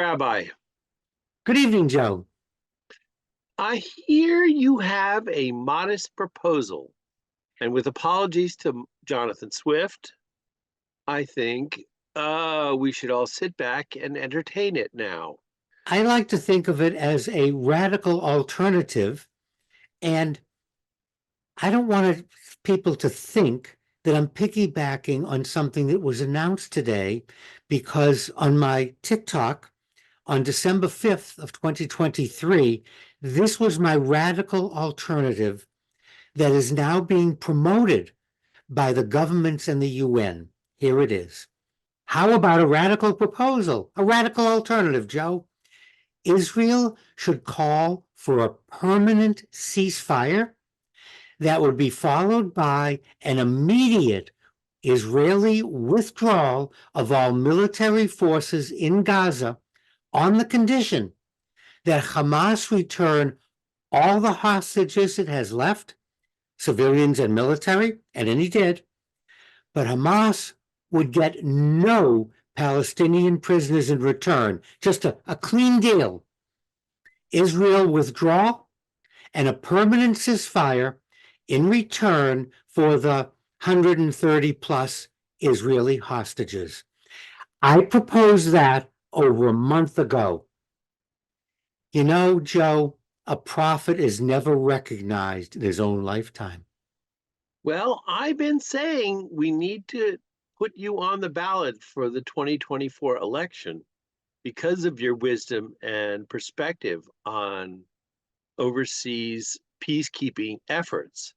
Rabbi. Good evening, Joe. I hear you have a modest proposal, and with apologies to Jonathan Swift, I think we should all sit back and entertain it now. I like to think of it as a radical alternative, and I don't want people to think that I'm piggybacking on something that was announced today, because on my TikTok on December 5th of 2023, this was my radical alternative that is now being promoted by the governments and the UN. Here it is. How about a radical proposal, a radical alternative, Joe? Israel should call for a permanent ceasefire that would be followed by an immediate Israeli withdrawal of all military forces in Gaza on the condition that Hamas return all the hostages it has left, civilians and military, and any dead, but Hamas would get no Palestinian prisoners in return, just a clean deal. Israel withdraw and a permanent ceasefire in return for the 130 plus Israeli hostages. I proposed that over a month ago. You know, Joe, a prophet is never recognized in his own lifetime. Well, I've been saying we need to put you on the ballot for the 2024 election because of your wisdom and perspective on overseas peacekeeping efforts.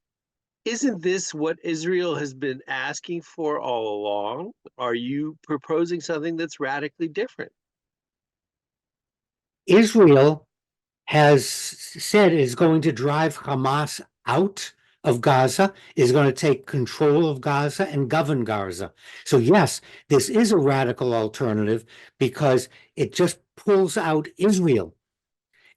Isn't this what Israel has been asking for all along? Are you proposing something that's radically different? Israel has said is going to drive Hamas out of Gaza, is going to take control of Gaza and govern Gaza. So yes, this is a radical alternative because it just pulls out Israel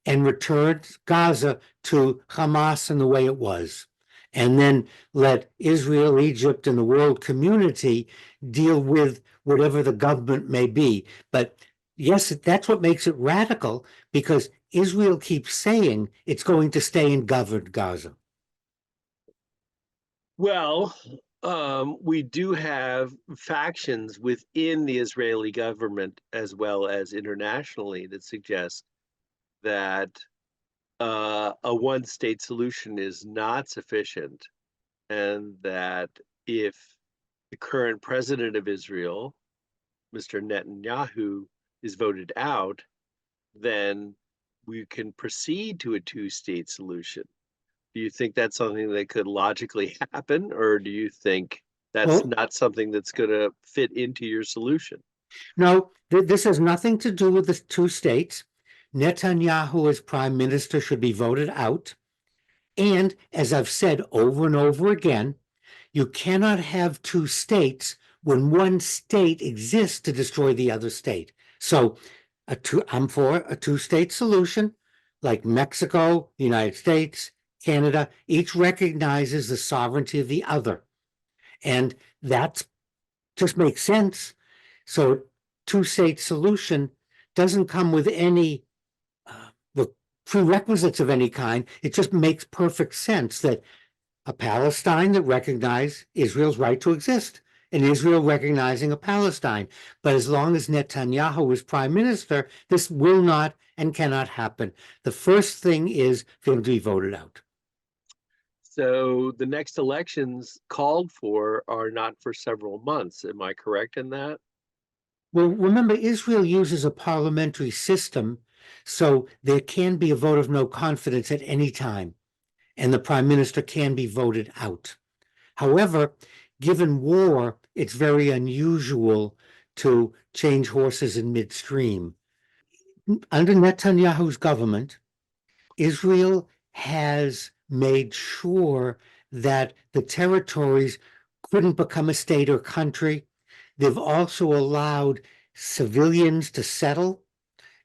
and returns Gaza to Hamas in the way it was. And then let Israel, Egypt, and the world community deal with whatever the government may be. But yes, that's what makes it radical, because Israel keeps saying it's going to stay and govern Gaza. Well, we do have factions within the Israeli government as well as internationally that suggest that a one state solution is not sufficient, and that if the current president of Israel, Mr. Netanyahu, is voted out, then we can proceed to a two-state solution. Do you think that's something that could logically happen, or do you think that's Well, not something that's going to fit into your solution? no, this has nothing to do with the two states. Netanyahu as prime minister should be voted out. And as I've said over and over again, you cannot have two states when one state exists to destroy the other state. So I'm for a two-state solution, like Mexico, the United States, Canada, each recognizes the sovereignty of the other. And that just makes sense. So two-state solution doesn't come with any prerequisites of any kind. It just makes perfect sense that a Palestine that recognizes Israel's right to exist, and Israel recognizing a Palestine. But as long as Netanyahu is prime minister, this will not and cannot happen. The first thing is for him to be voted out. So the next elections called for are not for several months. Am I correct in that? Well, remember, Israel uses a parliamentary system, so there can be a vote of no confidence at any time, and the prime minister can be voted out. However, given war, it's very unusual to change horses in midstream. Under Netanyahu's government, Israel has made sure that the territories couldn't become a state or country. They've also allowed civilians to settle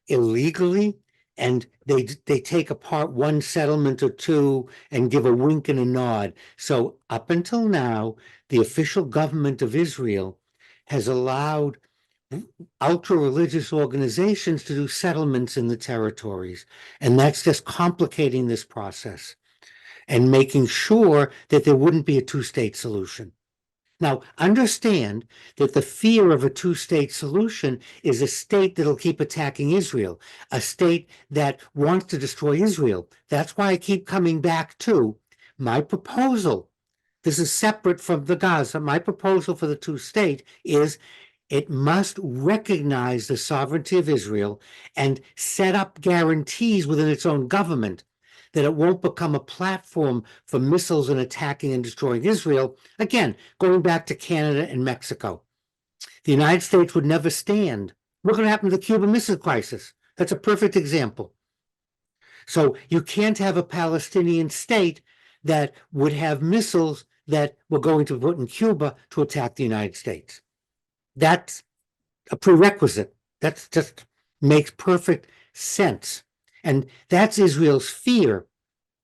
illegally, and they take apart one settlement or two and give a wink and a nod. So up until now, the official government of Israel has allowed ultra-religious organizations to do settlements in the territories. And that's just complicating this process and making sure that there wouldn't be a two-state solution. Now, understand that the fear of a two-state solution is a state that'll keep attacking Israel, a state that wants to destroy Israel. That's why I keep coming back to my proposal. This is separate from the Gaza. My proposal for the two-state is it must recognize the sovereignty of Israel and set up guarantees within its own government that it won't become a platform for missiles and attacking and destroying Israel. Again, going back to Canada and Mexico. The United States would never stand. Look what happened to the Cuban Missile Crisis. That's a perfect example. So you can't have a Palestinian state that would have missiles that were going to be put in Cuba to attack the United States. That's a prerequisite. That just makes perfect sense. And that's Israel's fear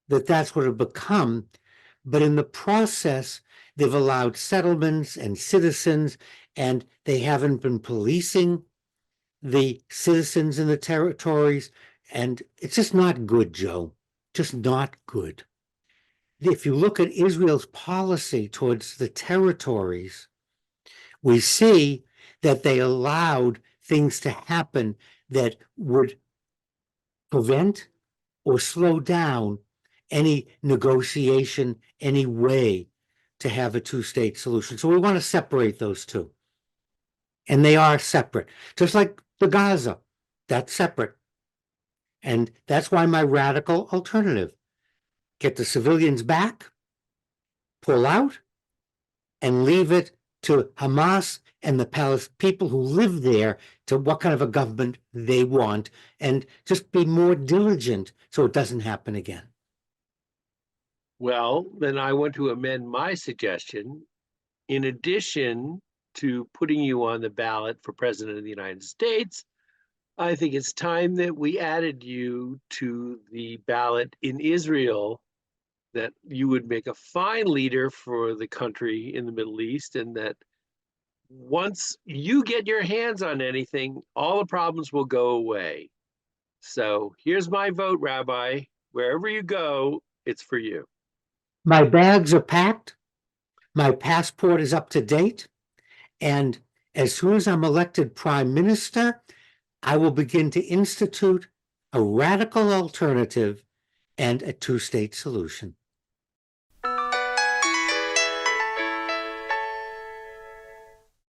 that that's what it'll become. But in the process, they've allowed settlements and citizens, and they haven't been policing the citizens in the territories. And it's just not good, Joe. Just not good. If you look at Israel's policy towards the territories, we see that they allowed things to happen that would prevent or slow down any negotiation, any way to have a two-state solution. So we want to separate those two. And they are separate, just like the Gaza, that's separate. And that's why my radical alternative, get the civilians back, pull out, and leave it to Hamas and the people who live there to what kind of a government they want, and just be more diligent so it doesn't happen again. Well, then I want to amend my suggestion. In addition to putting you on the ballot for President of the United States, I think it's time that we added you to the ballot in Israel, that you would make a fine leader for the country in the Middle East, and that once you get your hands on anything, all the problems will go away. So here's my vote, Rabbi. Wherever you go, it's for you. My bags are packed. My passport is up to date. And as soon as I'm elected prime minister, I will begin to institute a radical alternative and a two-state solution.